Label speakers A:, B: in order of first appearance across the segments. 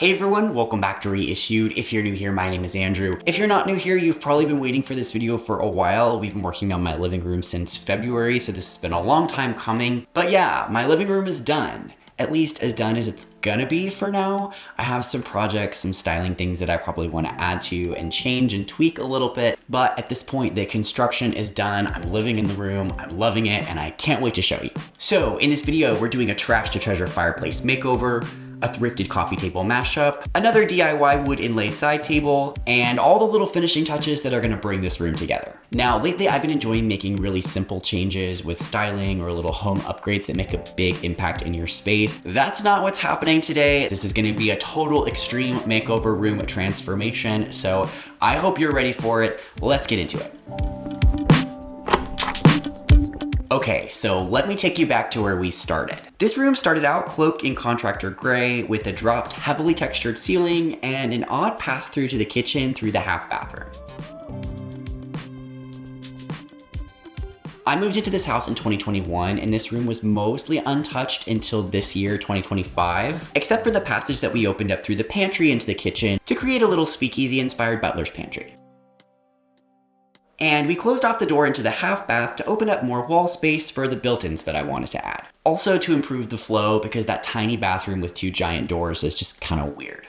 A: Hey everyone, welcome back to Reissued. If you're new here, my name is Andrew. If you're not new here, you've probably been waiting for this video for a while. We've been working on my living room since February, so this has been a long time coming. But yeah, my living room is done. At least as done as it's gonna be for now. I have some projects, some styling things that I probably want to add to and change and tweak a little bit. But at this point, the construction is done. I'm living in the room, I'm loving it, and I can't wait to show you. So in this video, we're doing a trash to treasure fireplace makeover, a thrifted coffee table mashup, another DIY wood inlay side table, and all the little finishing touches that are gonna bring this room together. Now, lately I've been enjoying making really simple changes with styling or little home upgrades that make a big impact in your space. That's not what's happening today. This is gonna be a total extreme makeover room transformation, so I hope you're ready for it. Let's get into it. Okay, so let me take you back to where we started. This room started out cloaked in contractor gray with a dropped, heavily textured ceiling and an odd pass-through to the kitchen through the half bathroom. I moved into this house in 2021 and this room was mostly untouched until this year, 2025, except for the passage that we opened up through the pantry into the kitchen to create a little speakeasy-inspired butler's pantry. And we closed off the door into the half bath to open up more wall space for the built-ins that I wanted to add. Also to improve the flow because that tiny bathroom with two giant doors is just kind of weird.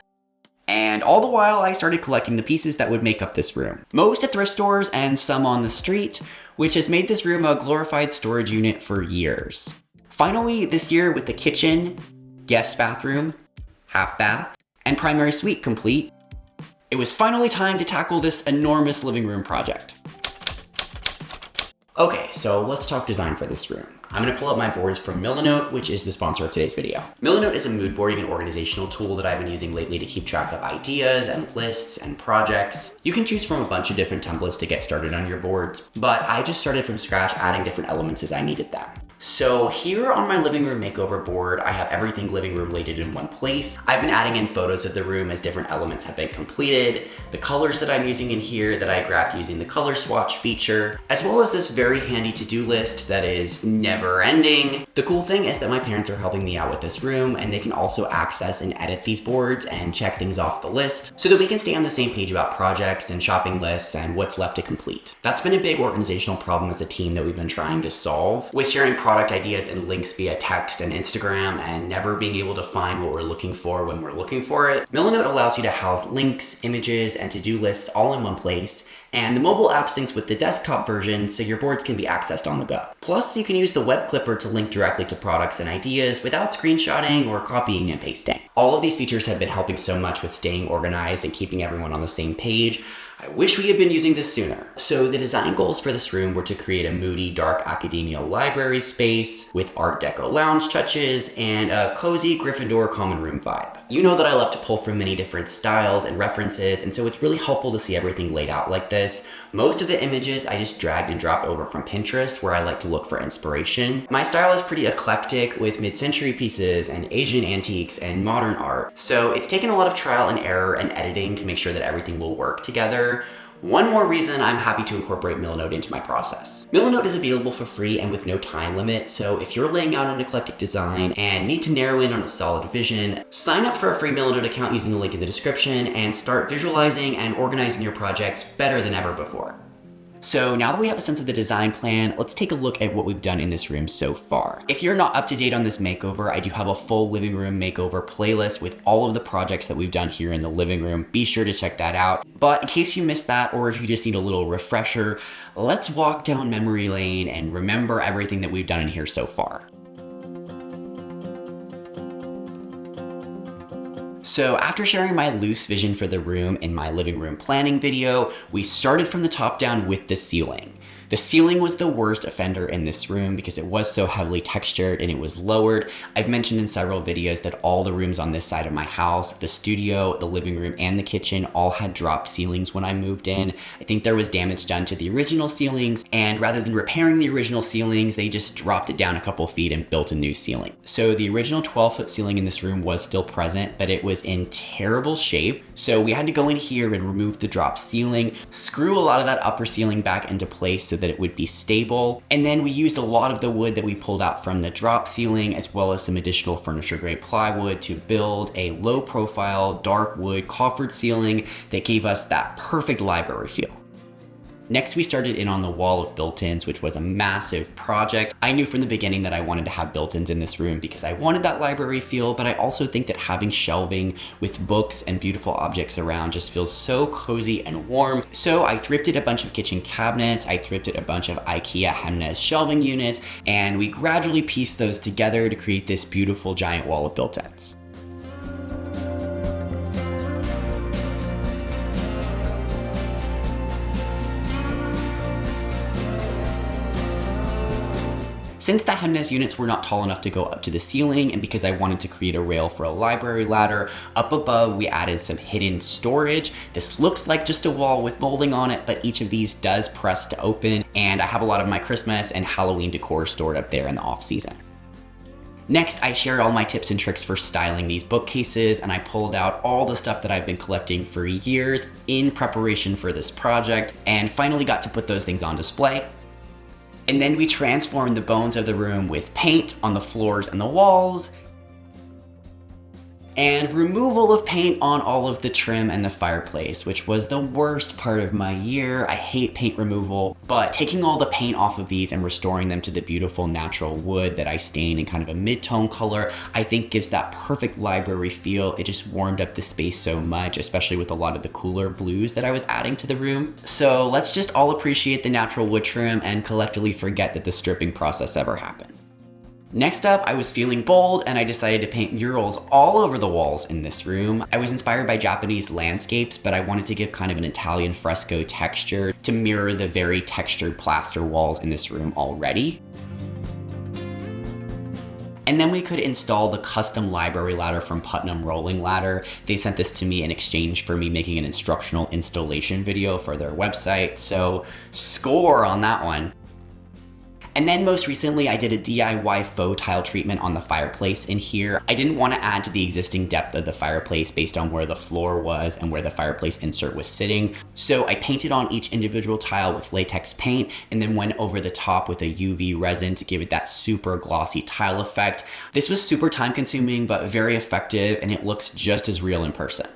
A: And all the while I started collecting the pieces that would make up this room. Most at thrift stores and some on the street, which has made this room a glorified storage unit for years. Finally, this year with the kitchen, guest bathroom, half bath, and primary suite complete, it was finally time to tackle this enormous living room project. Okay, so let's talk design for this room. I'm gonna pull up my boards from Milanote, which is the sponsor of today's video. Milanote is a mood boarding and organizational tool that I've been using lately to keep track of ideas and lists and projects. You can choose from a bunch of different templates to get started on your boards, but I just started from scratch adding different elements as I needed them. So here on my living room makeover board, I have everything living room related in one place. I've been adding in photos of the room as different elements have been completed, the colors that I'm using in here that I grabbed using the color swatch feature, as well as this very handy to-do list that is never ending. The cool thing is that my parents are helping me out with this room and they can also access and edit these boards and check things off the list so that we can stay on the same page about projects and shopping lists and what's left to complete. That's been a big organizational problem as a team that we've been trying to solve, with sharing product ideas and links via text and Instagram and never being able to find what we're looking for when we're looking for it. Milanote allows you to house links, images, and to-do lists all in one place, and the mobile app syncs with the desktop version so your boards can be accessed on the go. Plus, you can use the web clipper to link directly to products and ideas without screenshotting or copying and pasting. All of these features have been helping so much with staying organized and keeping everyone on the same page. I wish we had been using this sooner. So the design goals for this room were to create a moody, dark academia library space with Art Deco lounge touches and a cozy Gryffindor common room vibe. You know that I love to pull from many different styles and references, and so it's really helpful to see everything laid out like this. Most of the images I just dragged and dropped over from Pinterest, where I like to look for inspiration. My style is pretty eclectic with mid-century pieces and Asian antiques and modern art. So it's taken a lot of trial and error and editing to make sure that everything will work together. One more reason I'm happy to incorporate Milanote into my process. Milanote is available for free and with no time limit, so if you're laying out an eclectic design and need to narrow in on a solid vision, sign up for a free Milanote account using the link in the description and start visualizing and organizing your projects better than ever before. So now that we have a sense of the design plan, let's take a look at what we've done in this room so far. If you're not up to date on this makeover, I do have a full living room makeover playlist with all of the projects that we've done here in the living room. Be sure to check that out. But in case you missed that, or if you just need a little refresher, let's walk down memory lane and remember everything that we've done in here so far. So after sharing my loose vision for the room in my living room planning video, we started from the top down with the ceiling. The ceiling was the worst offender in this room because it was so heavily textured and it was lowered. I've mentioned in several videos that all the rooms on this side of my house, the studio, the living room, and the kitchen all had dropped ceilings when I moved in. I think there was damage done to the original ceilings, and rather than repairing the original ceilings, they just dropped it down a couple feet and built a new ceiling. So the original 12-foot ceiling in this room was still present, but it was in terrible shape. So we had to go in here and remove the drop ceiling, screw a lot of that upper ceiling back into place place so that it would be stable. And then we used a lot of the wood that we pulled out from the drop ceiling, as well as some additional furniture grade plywood to build a low profile, dark wood coffered ceiling that gave us that perfect library feel. Next, we started in on the wall of built-ins, which was a massive project. I knew from the beginning that I wanted to have built-ins in this room because I wanted that library feel, but I also think that having shelving with books and beautiful objects around just feels so cozy and warm. So I thrifted a bunch of kitchen cabinets, I thrifted a bunch of IKEA Hemnes shelving units, and we gradually pieced those together to create this beautiful giant wall of built-ins. Since the Hemnes units were not tall enough to go up to the ceiling, and because I wanted to create a rail for a library ladder, up above we added some hidden storage. This looks like just a wall with molding on it, but each of these does press to open, and I have a lot of my Christmas and Halloween decor stored up there in the off season. Next, I shared all my tips and tricks for styling these bookcases, and I pulled out all the stuff that I've been collecting for years in preparation for this project, and finally got to put those things on display. And then we transformed the bones of the room with paint on the floors and the walls, and removal of paint on all of the trim and the fireplace, which was the worst part of my year. I hate paint removal, but taking all the paint off of these and restoring them to the beautiful natural wood that I stain in kind of a mid-tone color, I think gives that perfect library feel. It just warmed up the space so much, especially with a lot of the cooler blues that I was adding to the room. So let's just all appreciate the natural wood trim and collectively forget that the stripping process ever happened. Next up, I was feeling bold and I decided to paint murals all over the walls in this room. I was inspired by Japanese landscapes, but I wanted to give kind of an Italian fresco texture to mirror the very textured plaster walls in this room already. And then we could install the custom library ladder from Putnam Rolling Ladder. They sent this to me in exchange for me making an instructional installation video for their website, so score on that one. And then most recently, I did a DIY faux tile treatment on the fireplace in here. I didn't want to add to the existing depth of the fireplace based on where the floor was and where the fireplace insert was sitting. So I painted on each individual tile with latex paint and then went over the top with a UV resin to give it that super glossy tile effect. This was super time consuming, but very effective, and it looks just as real in person.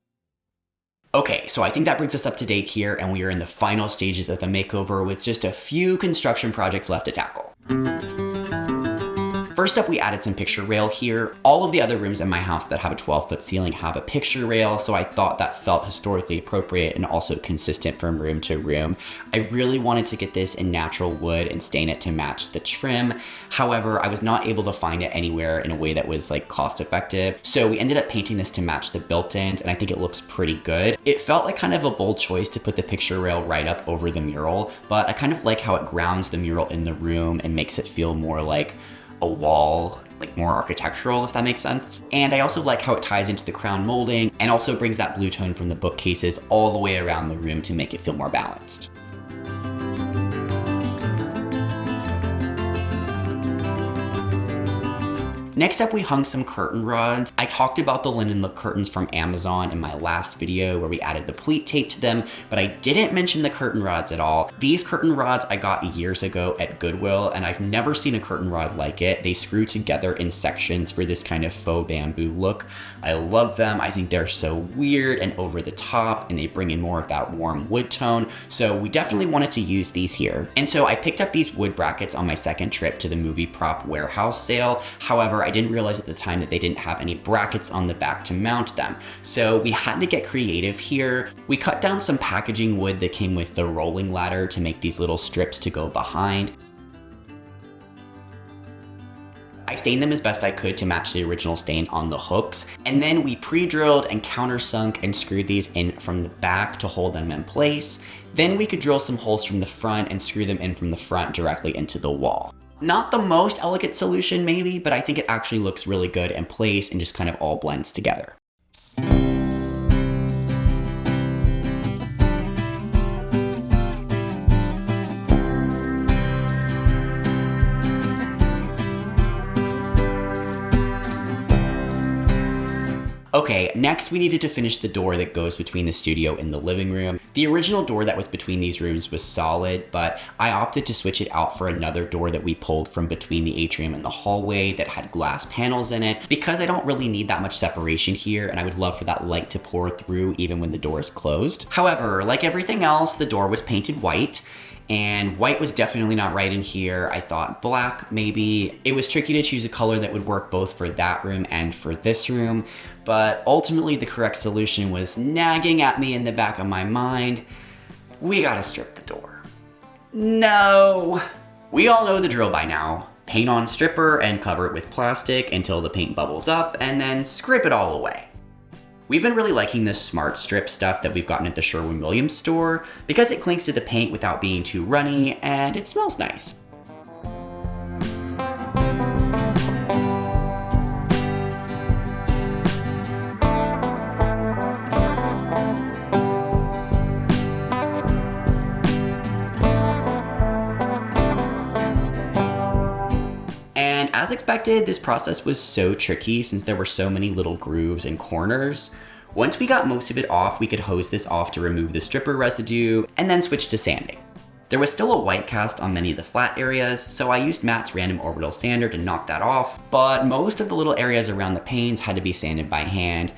A: Okay, so I think that brings us up to date here, and we are in the final stages of the makeover with just a few construction projects left to tackle. First up, we added some picture rail here. All of the other rooms in my house that have a 12-foot ceiling have a picture rail, so I thought that felt historically appropriate and also consistent from room to room. I really wanted to get this in natural wood and stain it to match the trim. However, I was not able to find it anywhere in a way that was like cost effective. So we ended up painting this to match the built-ins, and I think it looks pretty good. It felt like kind of a bold choice to put the picture rail right up over the mural, but I kind of like how it grounds the mural in the room and makes it feel more like a wall, like more architectural, if that makes sense. And I also like how it ties into the crown molding and also brings that blue tone from the bookcases all the way around the room to make it feel more balanced. Next up, we hung some curtain rods. I talked about the linen look curtains from Amazon in my last video where we added the pleat tape to them, but I didn't mention the curtain rods at all. These curtain rods I got years ago at Goodwill, and I've never seen a curtain rod like it. They screw together in sections for this kind of faux bamboo look. I love them. I think they're so weird and over the top, and they bring in more of that warm wood tone. So we definitely wanted to use these here. And so I picked up these wood brackets on my second trip to the movie prop warehouse sale. However, I didn't realize at the time that they didn't have any brackets on the back to mount them. So we had to get creative here. We cut down some packaging wood that came with the rolling ladder to make these little strips to go behind. I stained them as best I could to match the original stain on the hooks, and then we pre-drilled and countersunk and screwed these in from the back to hold them in place. Then we could drill some holes from the front and screw them in from the front directly into the wall. Not the most elegant solution maybe, but I think it actually looks really good in place and just kind of all blends together. Okay, next we needed to finish the door that goes between the studio and the living room. The original door that was between these rooms was solid, but I opted to switch it out for another door that we pulled from between the atrium and the hallway that had glass panels in it, because I don't really need that much separation here, and I would love for that light to pour through even when the door is closed. However, like everything else, the door was painted white, and white was definitely not right in here. I thought black, maybe. It was tricky to choose a color that would work both for that room and for this room, but ultimately the correct solution was nagging at me in the back of my mind. We gotta strip the door. No! We all know the drill by now. Paint on stripper and cover it with plastic until the paint bubbles up, and then scrape it all away. We've been really liking this smart strip stuff that we've gotten at the Sherwin-Williams store because it clings to the paint without being too runny, and it smells nice. And as expected, this process was so tricky since there were so many little grooves and corners. Once we got most of it off, we could hose this off to remove the stripper residue and then switch to sanding. There was still a white cast on many of the flat areas, so I used Matt's random orbital sander to knock that off, but most of the little areas around the panes had to be sanded by hand,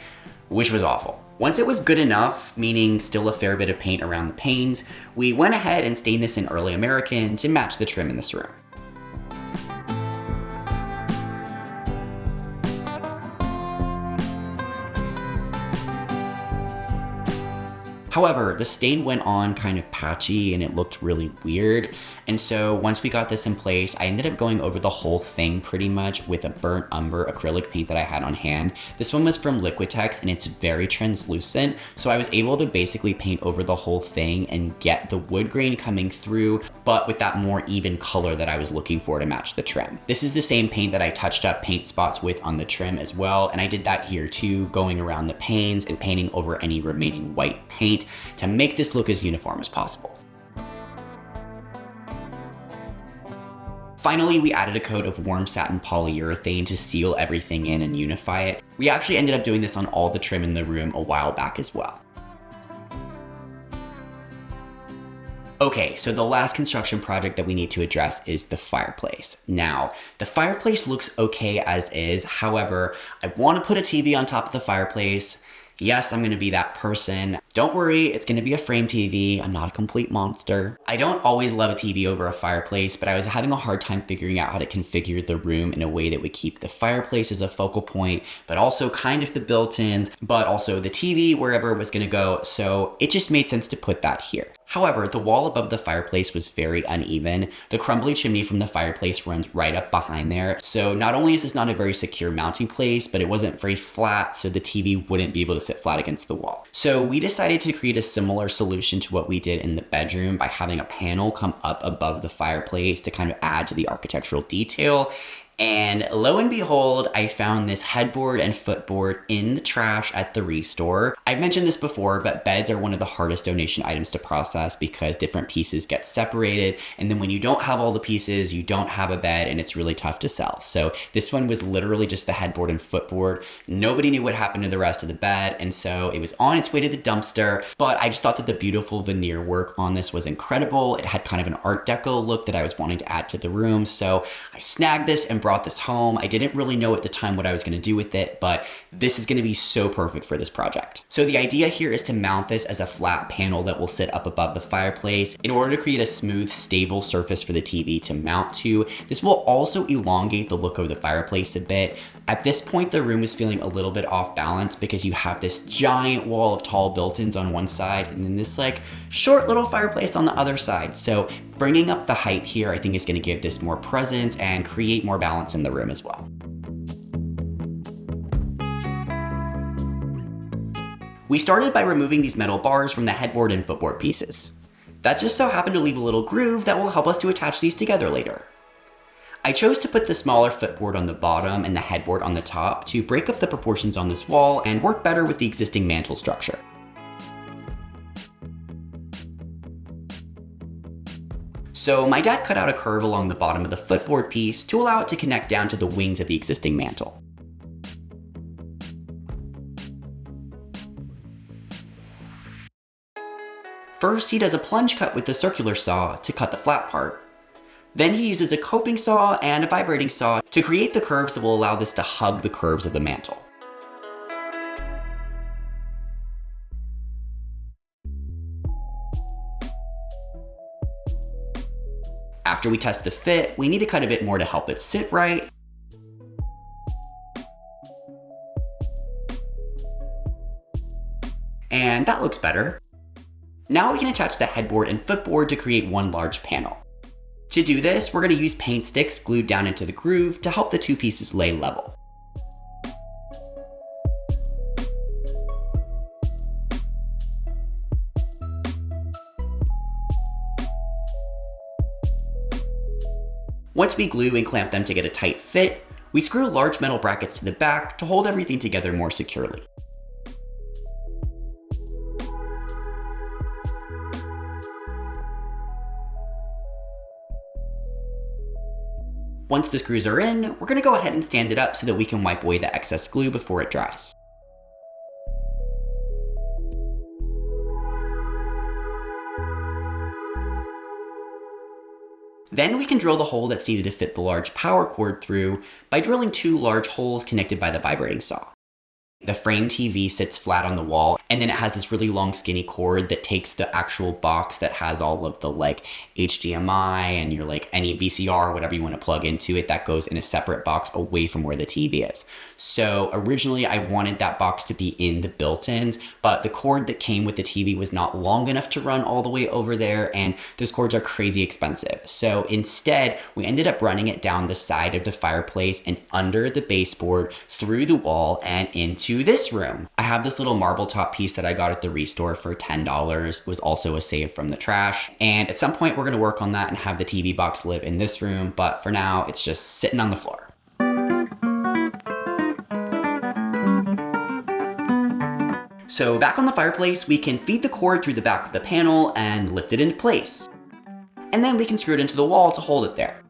A: which was awful. Once it was good enough, meaning still a fair bit of paint around the panes, we went ahead and stained this in Early American to match the trim in this room. However, the stain went on kind of patchy and it looked really weird. And so once we got this in place, I ended up going over the whole thing pretty much with a burnt umber acrylic paint that I had on hand. This one was from Liquitex and it's very translucent. So I was able to basically paint over the whole thing and get the wood grain coming through, but with that more even color that I was looking for to match the trim. This is the same paint that I touched up paint spots with on the trim as well. And I did that here too, going around the panes and painting over any remaining white paint to make this look as uniform as possible. Finally, we added a coat of warm satin polyurethane to seal everything in and unify it. We actually ended up doing this on all the trim in the room a while back as well. Okay, so the last construction project that we need to address is the fireplace. Now, the fireplace looks okay as is. However, I want to put a TV on top of the fireplace. Yes, I'm gonna be that person. Don't worry, it's gonna be a frame TV. I'm not a complete monster. I don't always love a TV over a fireplace, but I was having a hard time figuring out how to configure the room in a way that would keep the fireplace as a focal point, but also kind of the built-ins, but also the TV wherever it was gonna go. So it just made sense to put that here. However, the wall above the fireplace was very uneven. The crumbly chimney from the fireplace runs right up behind there. So not only is this not a very secure mounting place, but it wasn't very flat, so the TV wouldn't be able to sit flat against the wall. So we decided to create a similar solution to what we did in the bedroom by having a panel come up above the fireplace to kind of add to the architectural detail. And lo and behold, I found this headboard and footboard in the trash at the REISSUED. I've mentioned this before, but beds are one of the hardest donation items to process because different pieces get separated. And then when you don't have all the pieces, you don't have a bed and it's really tough to sell. So this one was literally just the headboard and footboard. Nobody knew what happened to the rest of the bed. And so it was on its way to the dumpster, but I just thought that the beautiful veneer work on this was incredible. It had kind of an Art Deco look that I was wanting to add to the room. So I snagged this and brought this home. I didn't really know at the time what I was going to do with it, but this is going to be so perfect for this project. So the idea here is to mount this as a flat panel that will sit up above the fireplace in order to create a smooth, stable surface for the TV to mount to. This will also elongate the look of the fireplace a bit. At this point, the room is feeling a little bit off balance because you have this giant wall of tall built-ins on one side and then this like short little fireplace on the other side. So bringing up the height here, I think is going to give this more presence and create more balance in the room as well. We started by removing these metal bars from the headboard and footboard pieces. That just so happened to leave a little groove that will help us to attach these together later. I chose to put the smaller footboard on the bottom and the headboard on the top to break up the proportions on this wall and work better with the existing mantle structure. So my dad cut out a curve along the bottom of the footboard piece to allow it to connect down to the wings of the existing mantle. First, he does a plunge cut with the circular saw to cut the flat part. Then he uses a coping saw and a vibrating saw to create the curves that will allow this to hug the curves of the mantle. After we test the fit, we need to cut a bit more to help it sit right. And that looks better. Now we can attach the headboard and footboard to create one large panel. To do this, we're going to use paint sticks glued down into the groove to help the two pieces lay level. Once we glue and clamp them to get a tight fit, we screw large metal brackets to the back to hold everything together more securely. Once the screws are in, we're going to go ahead and stand it up so that we can wipe away the excess glue before it dries. Then we can drill the hole that's needed to fit the large power cord through by drilling 2 large holes connected by the vibrating saw. The frame TV sits flat on the wall, and then it has this really long skinny cord that takes the actual box that has all of the HDMI and your any VCR, whatever you want to plug into it, that goes in a separate box away from where the TV is. So originally I wanted that box to be in the built-ins, but the cord that came with the TV was not long enough to run all the way over there, and those cords are crazy expensive. So instead, we ended up running it down the side of the fireplace and under the baseboard, through the wall, and into this room. I have this little marble top piece that I got at the REISSUED for $10. It was also a save from the trash. And at some point we're gonna work on that and have the TV box live in this room, but for now it's just sitting on the floor. So back on the fireplace, we can feed the cord through the back of the panel and lift it into place. And then we can screw it into the wall to hold it there.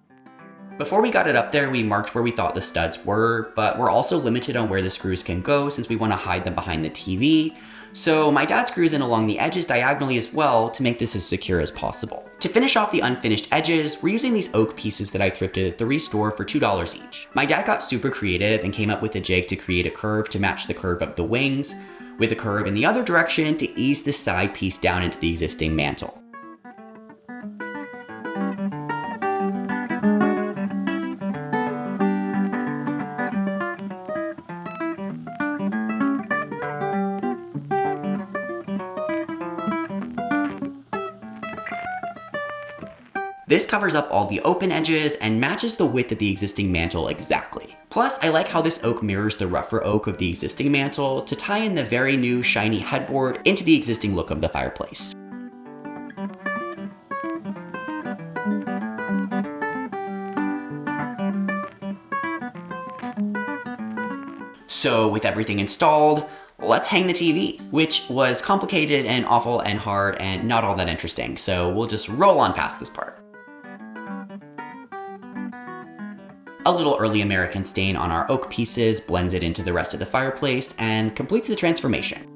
A: Before we got it up there, we marked where we thought the studs were, but we're also limited on where the screws can go since we want to hide them behind the TV. So my dad screws in along the edges diagonally as well to make this as secure as possible. To finish off the unfinished edges, we're using these oak pieces that I thrifted at the REISSUED for $2 each. My dad got super creative and came up with a jig to create a curve to match the curve of the wings, with a curve in the other direction to ease the side piece down into the existing mantle. This covers up all the open edges and matches the width of the existing mantle exactly. Plus, I like how this oak mirrors the rougher oak of the existing mantle to tie in the very new shiny headboard into the existing look of the fireplace. So with everything installed, let's hang the TV, which was complicated and awful and hard and not all that interesting. So we'll just roll on past this part. A little early American stain on our oak pieces blends it into the rest of the fireplace and completes the transformation.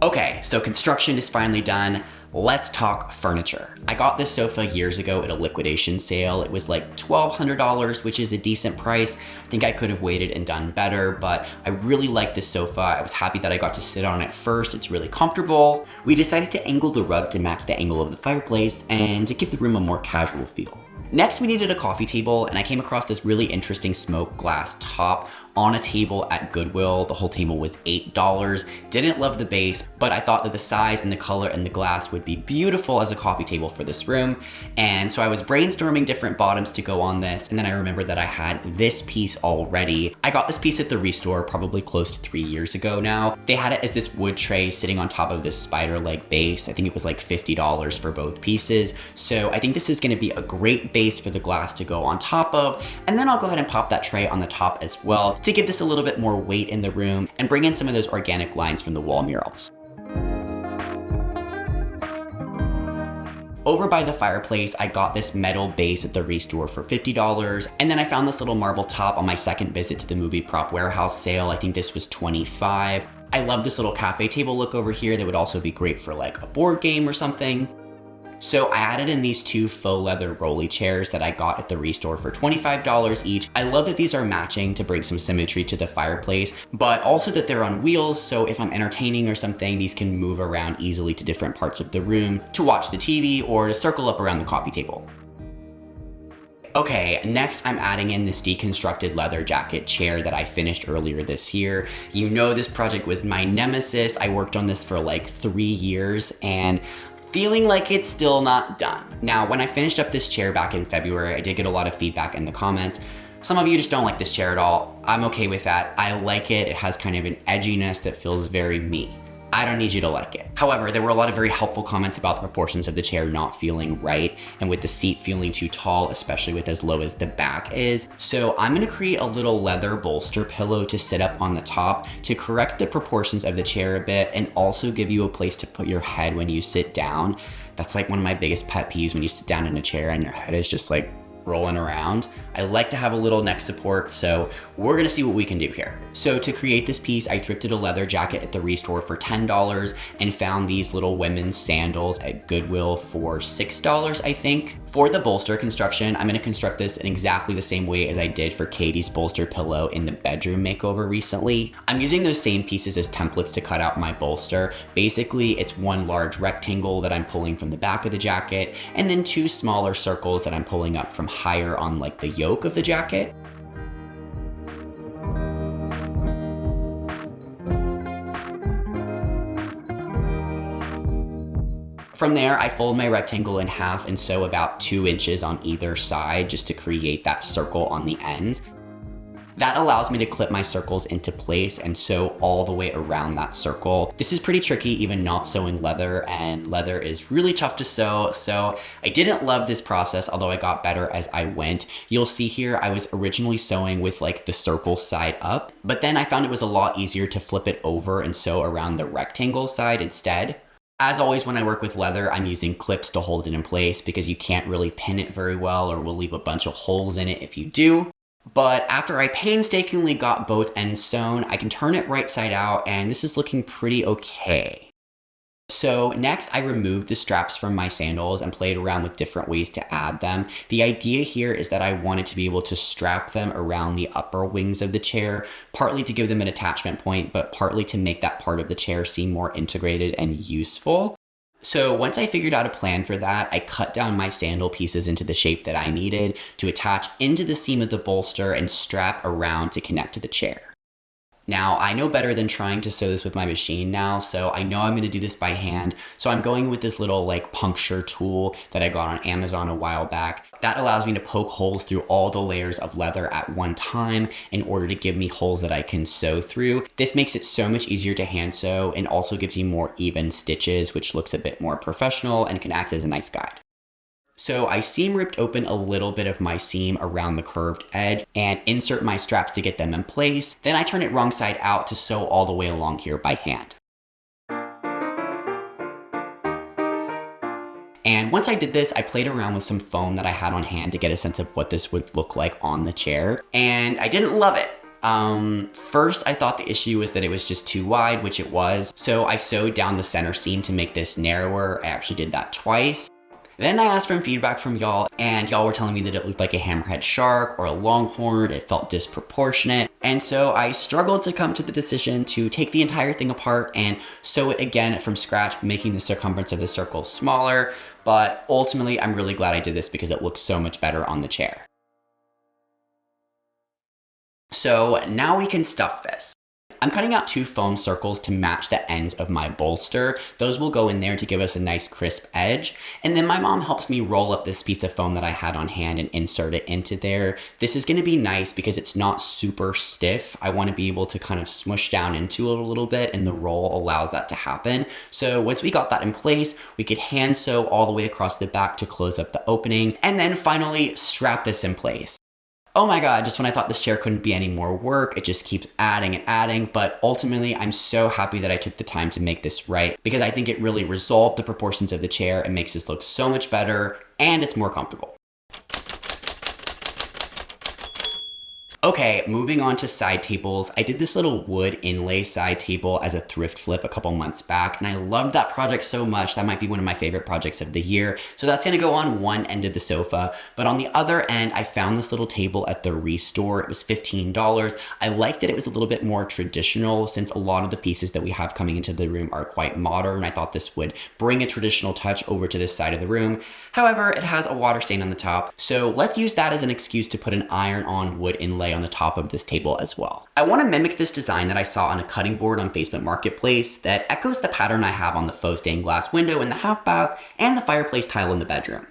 A: Okay, so construction is finally done. Let's talk furniture. I got this sofa years ago at a liquidation sale. It was like $1,200, which is a decent price. I think I could have waited and done better, but I really like this sofa. I was happy that I got to sit on it first. It's really comfortable. We decided to angle the rug to match the angle of the fireplace and to give the room a more casual feel. Next, we needed a coffee table, and I came across this really interesting smoked glass top on a table at Goodwill. The whole table was $8. Didn't love the base, but I thought that the size and the color and the glass would be beautiful as a coffee table for this room. And so I was brainstorming different bottoms to go on this, and then I remembered that I had this piece already. I got this piece at the REISSUED probably close to 3 years ago now. They had it as this wood tray sitting on top of this spider leg base. I think it was like $50 for both pieces. So I think this is gonna be a great base for the glass to go on top of, and then I'll go ahead and pop that tray on the top as well to give this a little bit more weight in the room and bring in some of those organic lines from the wall murals. Over by the fireplace, I got this metal base at the REISSUED store for $50. And then I found this little marble top on my second visit to the movie prop warehouse sale. I think this was $25. I love this little cafe table look over here that would also be great for like a board game or something. So I added in these two faux leather rolly chairs that I got at the REISSUED store for $25 each. I love that these are matching to bring some symmetry to the fireplace, but also that they're on wheels, so if I'm entertaining or something, these can move around easily to different parts of the room to watch the TV or to circle up around the coffee table. Okay, next I'm adding in this deconstructed leather jacket chair that I finished earlier this year. You know this project was my nemesis. I worked on this for like 3 years and feeling like it's still not done. Now, when I finished up this chair back in February, I did get a lot of feedback in the comments. Some of you just don't like this chair at all. I'm okay with that. I like it. It has kind of an edginess that feels very me. I don't need you to like it. However, there were a lot of very helpful comments about the proportions of the chair not feeling right and with the seat feeling too tall, especially with as low as the back is. So I'm gonna create a little leather bolster pillow to sit up on the top to correct the proportions of the chair a bit and also give you a place to put your head when you sit down. That's like one of my biggest pet peeves, when you sit down in a chair and your head is just like rolling around. I like to have a little neck support, so we're gonna see what we can do here. So to create this piece, I thrifted a leather jacket at the REISSUED store for $10 and found these little women's sandals at Goodwill for $6, I think. For the bolster construction, I'm gonna construct this in exactly the same way as I did for Katie's bolster pillow in the bedroom makeover recently. I'm using those same pieces as templates to cut out my bolster. Basically, it's one large rectangle that I'm pulling from the back of the jacket, and then two smaller circles that I'm pulling up from higher on like the yoke of the jacket. From there, I fold my rectangle in half and sew about 2 inches on either side just to create that circle on the end. That allows me to clip my circles into place and sew all the way around that circle. This is pretty tricky, even not sewing leather, and leather is really tough to sew, so I didn't love this process, although I got better as I went. You'll see here I was originally sewing with like the circle side up, but then I found it was a lot easier to flip it over and sew around the rectangle side instead. As always, when I work with leather, I'm using clips to hold it in place because you can't really pin it very well or will leave a bunch of holes in it if you do. But after I painstakingly got both ends sewn, I can turn it right side out and this is looking pretty okay. So next I removed the straps from my sandals and played around with different ways to add them. The idea here is that I wanted to be able to strap them around the upper wings of the chair, partly to give them an attachment point, but partly to make that part of the chair seem more integrated and useful. So once I figured out a plan for that, I cut down my sandal pieces into the shape that I needed to attach into the seam of the bolster and strap around to connect to the chair. Now, I know better than trying to sew this with my machine now, so I know I'm going to do this by hand. So I'm going with this little like puncture tool that I got on Amazon a while back. That allows me to poke holes through all the layers of leather at one time in order to give me holes that I can sew through. This makes it so much easier to hand sew and also gives you more even stitches, which looks a bit more professional and can act as a nice guide. So I seam ripped open a little bit of my seam around the curved edge and insert my straps to get them in place. Then I turn it wrong side out to sew all the way along here by hand. And once I did this, I played around with some foam that I had on hand to get a sense of what this would look like on the chair. And I didn't love it. First, I thought the issue was that it was just too wide, which it was. So I sewed down the center seam to make this narrower. I actually did that twice. Then I asked for feedback from y'all, and y'all were telling me that it looked like a hammerhead shark or a longhorn. It felt disproportionate. And so I struggled to come to the decision to take the entire thing apart and sew it again from scratch, making the circumference of the circle smaller. But ultimately, I'm really glad I did this because it looks so much better on the chair. So now we can stuff this. I'm cutting out 2 foam circles to match the ends of my bolster. Those will go in there to give us a nice crisp edge. And then my mom helps me roll up this piece of foam that I had on hand and insert it into there. This is gonna be nice because it's not super stiff. I wanna be able to kind of smush down into it a little bit, and the roll allows that to happen. So once we got that in place, we could hand sew all the way across the back to close up the opening, and then finally strap this in place. Oh my god, just when I thought this chair couldn't be any more work, it just keeps adding and adding, but ultimately I'm so happy that I took the time to make this right because I think it really resolved the proportions of the chair and makes this look so much better, and it's more comfortable. Okay, moving on to side tables. I did this little wood inlay side table as a thrift flip a couple months back, and I loved that project so much. That might be one of my favorite projects of the year. So that's gonna go on one end of the sofa, but on the other end, I found this little table at the REISSUED store. It was $15. I liked that it was a little bit more traditional since a lot of the pieces that we have coming into the room are quite modern. I thought this would bring a traditional touch over to this side of the room. However, it has a water stain on the top, so let's use that as an excuse to put an iron-on wood inlay on the top of this table as well. I want to mimic this design that I saw on a cutting board on Facebook Marketplace that echoes the pattern I have on the faux stained glass window in the half bath and the fireplace tile in the bedroom.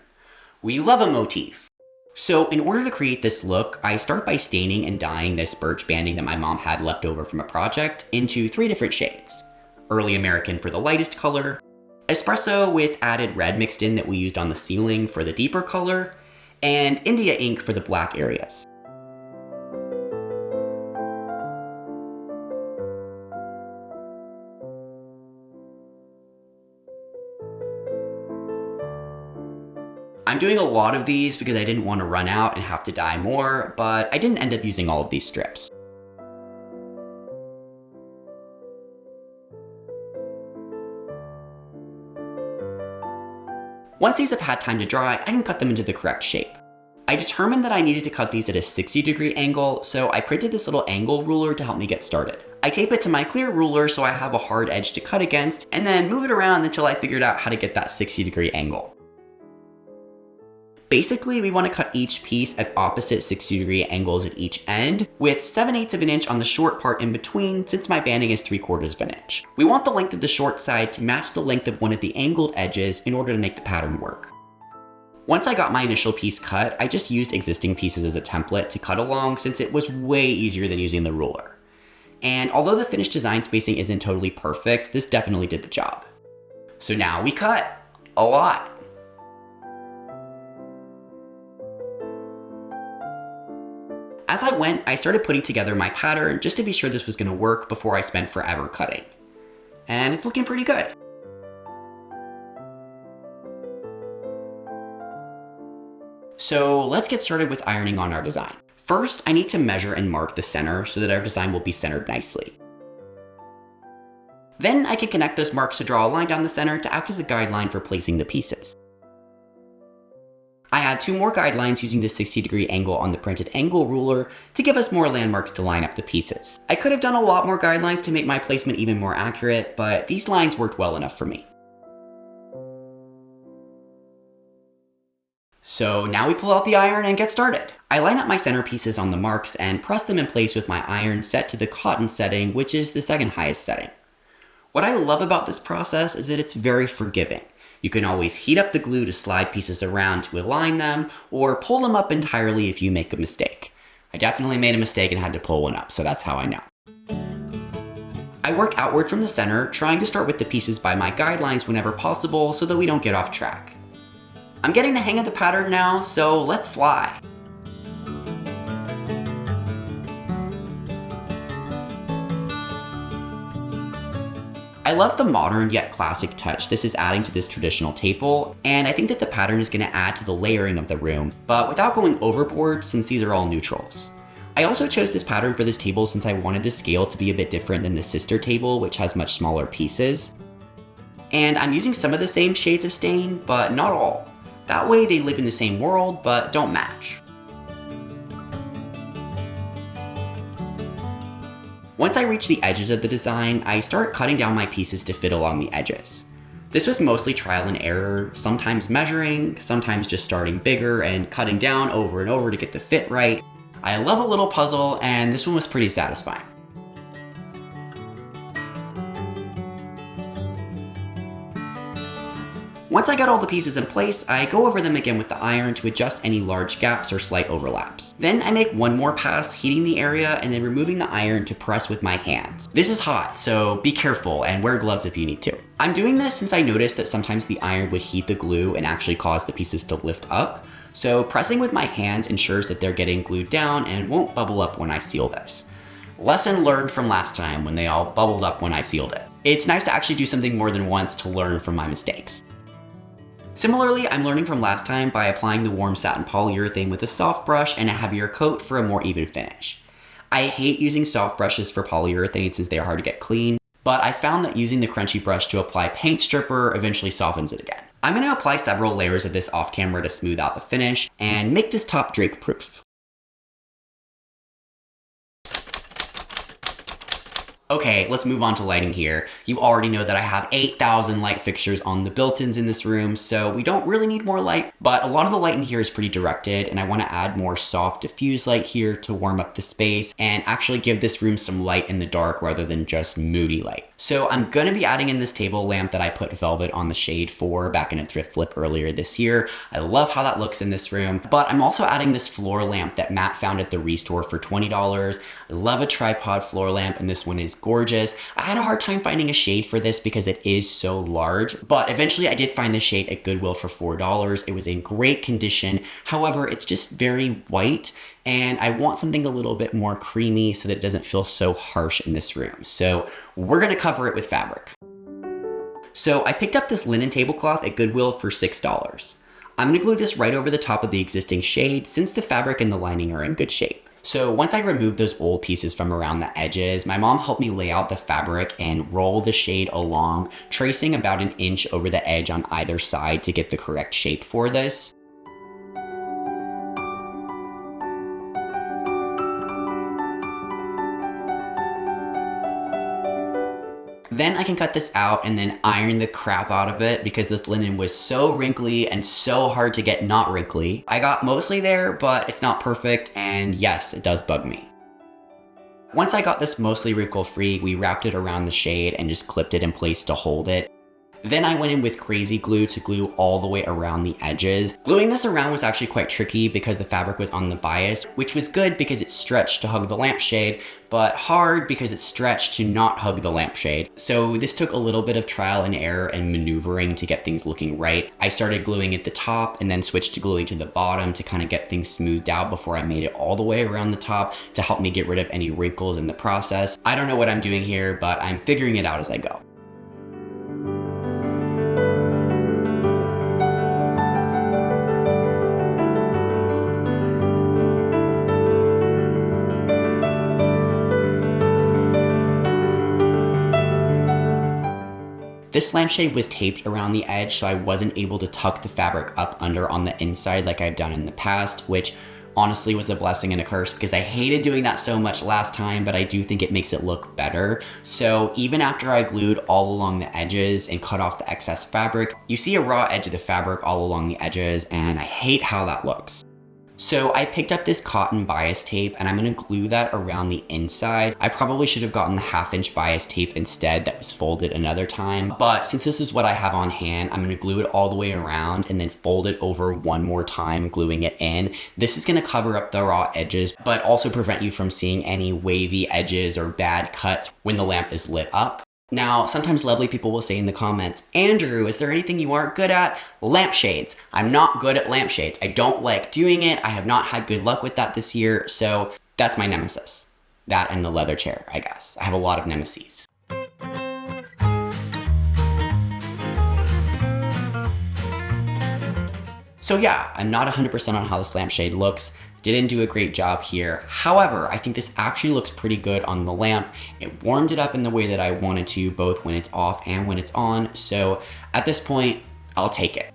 A: We love a motif. So in order to create this look, I start by staining and dyeing this birch banding that my mom had left over from a project into 3 different shades. Early American for the lightest color, espresso with added red mixed in that we used on the ceiling for the deeper color, and India ink for the black areas. I'm doing a lot of these because I didn't want to run out and have to dye more, but I didn't end up using all of these strips. Once these have had time to dry, I can cut them into the correct shape. I determined that I needed to cut these at a 60-degree angle, so I printed this little angle ruler to help me get started. I tape it to my clear ruler so I have a hard edge to cut against, and then move it around until I figured out how to get that 60-degree angle. Basically, we want to cut each piece at opposite 60-degree angles at each end, with 7/8 of an inch on the short part in between since my banding is 3/4 of an inch. We want the length of the short side to match the length of one of the angled edges in order to make the pattern work. Once I got my initial piece cut, I just used existing pieces as a template to cut along since it was way easier than using the ruler. And although the finished design spacing isn't totally perfect, this definitely did the job. So now we cut a lot. As I went, I started putting together my pattern just to be sure this was going to work before I spent forever cutting. And it's looking pretty good. So let's get started with ironing on our design. First, I need to measure and mark the center so that our design will be centered nicely. Then I can connect those marks to draw a line down the center to act as a guideline for placing the pieces. I add 2 more guidelines using the 60-degree angle on the printed angle ruler to give us more landmarks to line up the pieces. I could have done a lot more guidelines to make my placement even more accurate, but these lines worked well enough for me. So now we pull out the iron and get started. I line up my center pieces on the marks and press them in place with my iron set to the cotton setting, which is the second highest setting. What I love about this process is that it's very forgiving. You can always heat up the glue to slide pieces around to align them, or pull them up entirely if you make a mistake. I definitely made a mistake and had to pull one up, so that's how I know. I work outward from the center, trying to start with the pieces by my guidelines whenever possible so that we don't get off track. I'm getting the hang of the pattern now, so let's fly. I love the modern yet classic touch this is adding to this traditional table, and I think that the pattern is going to add to the layering of the room, but without going overboard since these are all neutrals. I also chose this pattern for this table since I wanted the scale to be a bit different than the sister table, which has much smaller pieces. And I'm using some of the same shades of stain, but not all. That way they live in the same world, but don't match. Once I reach the edges of the design, I start cutting down my pieces to fit along the edges. This was mostly trial and error, sometimes measuring, sometimes just starting bigger and cutting down over and over to get the fit right. I love a little puzzle, and this one was pretty satisfying. Once I got all the pieces in place, I go over them again with the iron to adjust any large gaps or slight overlaps. Then I make one more pass, heating the area and then removing the iron to press with my hands. This is hot, so be careful and wear gloves if you need to. I'm doing this since I noticed that sometimes the iron would heat the glue and actually cause the pieces to lift up, So pressing with my hands ensures that they're getting glued down and won't bubble up when I seal this. Lesson learned from last time when they all bubbled up when I sealed it. It's nice to actually do something more than once to learn from my mistakes. Similarly, I'm learning from last time by applying the warm satin polyurethane with a soft brush and a heavier coat for a more even finish. I hate using soft brushes for polyurethane since they are hard to get clean, but I found that using the crunchy brush to apply paint stripper eventually softens it again. I'm going to apply several layers of this off camera to smooth out the finish and make this top drake proof. Okay, let's move on to lighting here. You already know that I have 8,000 light fixtures on the built-ins in this room, so we don't really need more light, but a lot of the light in here is pretty directed, and I want to add more soft diffuse light here to warm up the space and actually give this room some light in the dark rather than just moody light. So I'm gonna be adding in this table lamp that I put velvet on the shade for back in a thrift flip earlier this year. I love how that looks in this room, but I'm also adding this floor lamp that Matt found at the REISSUED for $20. I love a tripod floor lamp, and this one is gorgeous. I had a hard time finding a shade for this because it is so large, but eventually I did find the shade at Goodwill for $4. It was in great condition. However, it's just very white, and I want something a little bit more creamy so that it doesn't feel so harsh in this room. So we're gonna cover it with fabric. So I picked up this linen tablecloth at Goodwill for $6. I'm gonna glue this right over the top of the existing shade since the fabric and the lining are in good shape. So once I removed those old pieces from around the edges, my mom helped me lay out the fabric and roll the shade along, tracing about an inch over the edge on either side to get the correct shape for this. Then I can cut this out and then iron the crap out of it because this linen was so wrinkly and so hard to get not wrinkly. I got mostly there, but it's not perfect, and yes, it does bug me. Once I got this mostly wrinkle free, we wrapped it around the shade and just clipped it in place to hold it. Then I went in with crazy glue to glue all the way around the edges. Gluing this around was actually quite tricky because the fabric was on the bias, which was good because it stretched to hug the lampshade, but hard because it stretched to not hug the lampshade. So this took a little bit of trial and error and maneuvering to get things looking right. I started gluing at the top and then switched to gluing to the bottom to kind of get things smoothed out before I made it all the way around the top to help me get rid of any wrinkles in the process. I don't know what I'm doing here, but I'm figuring it out as I go. This lampshade was taped around the edge, so I wasn't able to tuck the fabric up under on the inside like I've done in the past, which honestly was a blessing and a curse because I hated doing that so much last time, but I do think it makes it look better. So even after I glued all along the edges and cut off the excess fabric, you see a raw edge of the fabric all along the edges, and I hate how that looks. So I picked up this cotton bias tape and I'm gonna glue that around the inside. I probably should have gotten the 1/2 inch bias tape instead that was folded another time, but since this is what I have on hand, I'm gonna glue it all the way around and then fold it over one more time, gluing it in. This is gonna cover up the raw edges, but also prevent you from seeing any wavy edges or bad cuts when the lamp is lit up. Now, sometimes lovely people will say in the comments, Andrew, is there anything you aren't good at? Lampshades. I'm not good at lampshades. I don't like doing it. I have not had good luck with that this year, so that's my nemesis. That and the leather chair, I guess. I have a lot of nemesis. So yeah, I'm not 100% on how this lampshade looks. Didn't do a great job here. However, I think this actually looks pretty good on the lamp. It warmed it up in the way that I wanted to, both when it's off and when it's on. So at this point, I'll take it.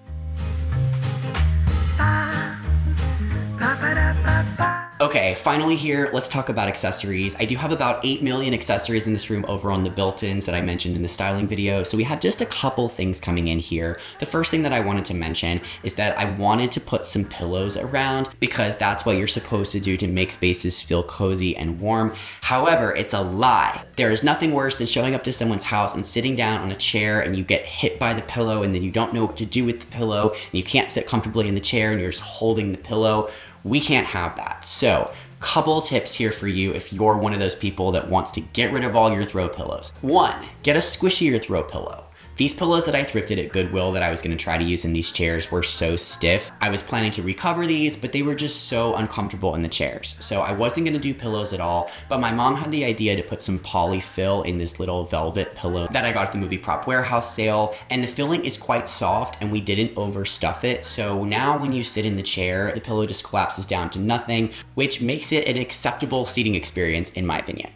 A: Okay, finally here, let's talk about accessories. I do have about 8 million accessories in this room over on the built-ins that I mentioned in the styling video, so we have just a couple things coming in here. The first thing that I wanted to mention is that I wanted to put some pillows around because that's what you're supposed to do to make spaces feel cozy and warm. However, it's a lie. There is nothing worse than showing up to someone's house and sitting down on a chair and you get hit by the pillow and then you don't know what to do with the pillow and you can't sit comfortably in the chair and you're just holding the pillow. We can't have that. So, couple tips here for you if you're one of those people that wants to get rid of all your throw pillows. 1, get a squishier throw pillow. These pillows that I thrifted at Goodwill that I was gonna try to use in these chairs were so stiff. I was planning to recover these, but they were just so uncomfortable in the chairs. So I wasn't gonna do pillows at all, but my mom had the idea to put some polyfill in this little velvet pillow that I got at the movie Prop Warehouse sale. And the filling is quite soft and we didn't overstuff it. So now when you sit in the chair, the pillow just collapses down to nothing, which makes it an acceptable seating experience in my opinion.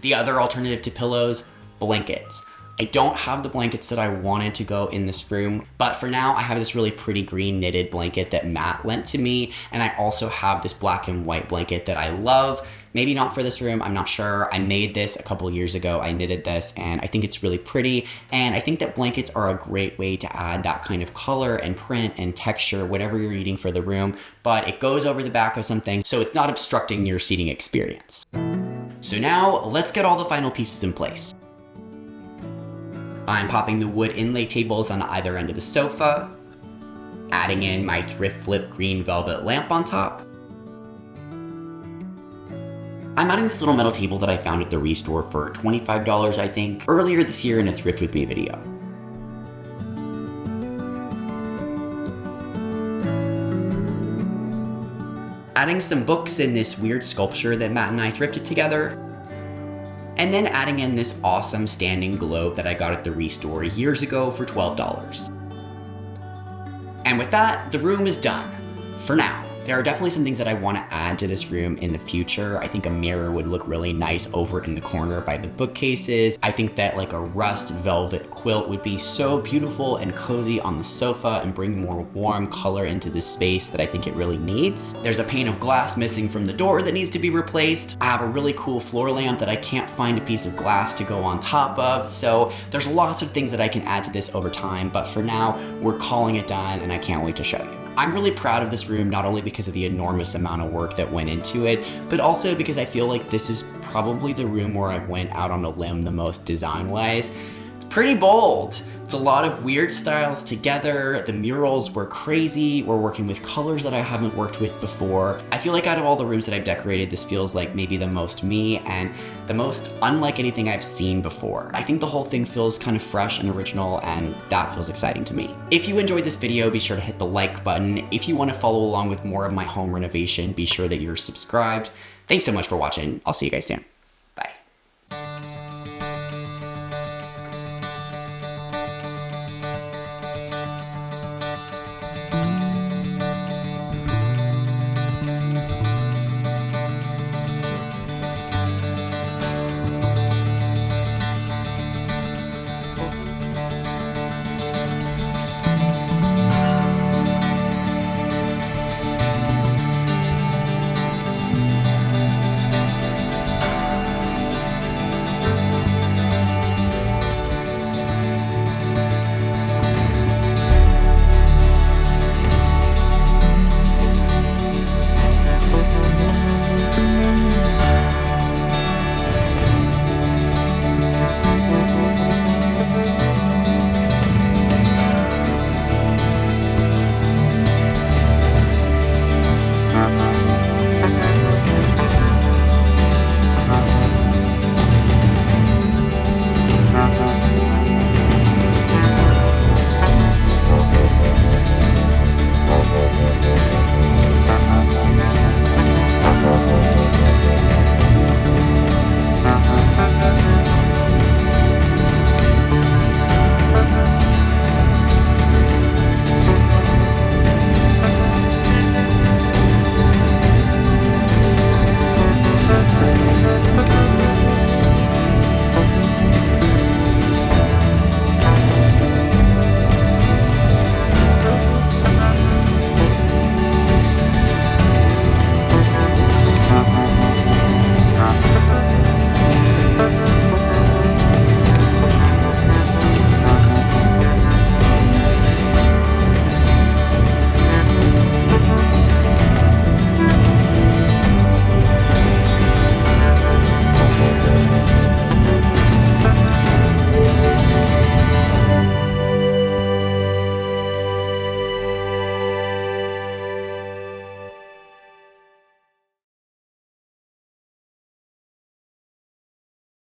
A: The other alternative to pillows, blankets. I don't have the blankets that I wanted to go in this room, but for now I have this really pretty green knitted blanket that Matt lent to me, and I also have this black and white blanket that I love. Maybe not for this room, I'm not sure. I made this a couple years ago, I knitted this, and I think it's really pretty, and I think that blankets are a great way to add that kind of color and print and texture, whatever you're needing for the room, but it goes over the back of something, so it's not obstructing your seating experience. So now, let's get all the final pieces in place. I'm popping the wood inlay tables on either end of the sofa, adding in my Thrift Flip green velvet lamp on top. I'm adding this little metal table that I found at the REISSUED for $25, I think, earlier this year in a Thrift With Me video. Adding some books in this weird sculpture that Matt and I thrifted together. And then adding in this awesome standing globe that I got at the REISSUED years ago for $12. And with that, the room is done. For now. There are definitely some things that I want to add to this room in the future. I think a mirror would look really nice over in the corner by the bookcases. I think that like a rust velvet quilt would be so beautiful and cozy on the sofa and bring more warm color into the space that I think it really needs. There's a pane of glass missing from the door that needs to be replaced. I have a really cool floor lamp that I can't find a piece of glass to go on top of. So there's lots of things that I can add to this over time, but for now, we're calling it done and I can't wait to show you. I'm really proud of this room, not only because of the enormous amount of work that went into it, but also because I feel like this is probably the room where I went out on a limb the most design-wise. It's pretty bold. It's a lot of weird styles together. The murals were crazy. We're working with colors that I haven't worked with before. I feel like out of all the rooms that I've decorated, this feels like maybe the most me and the most unlike anything I've seen before. I think the whole thing feels kind of fresh and original, and that feels exciting to me. If you enjoyed this video, be sure to hit the like button. If you want to follow along with more of my home renovation, be sure that you're subscribed. Thanks so much for watching. I'll see you guys soon.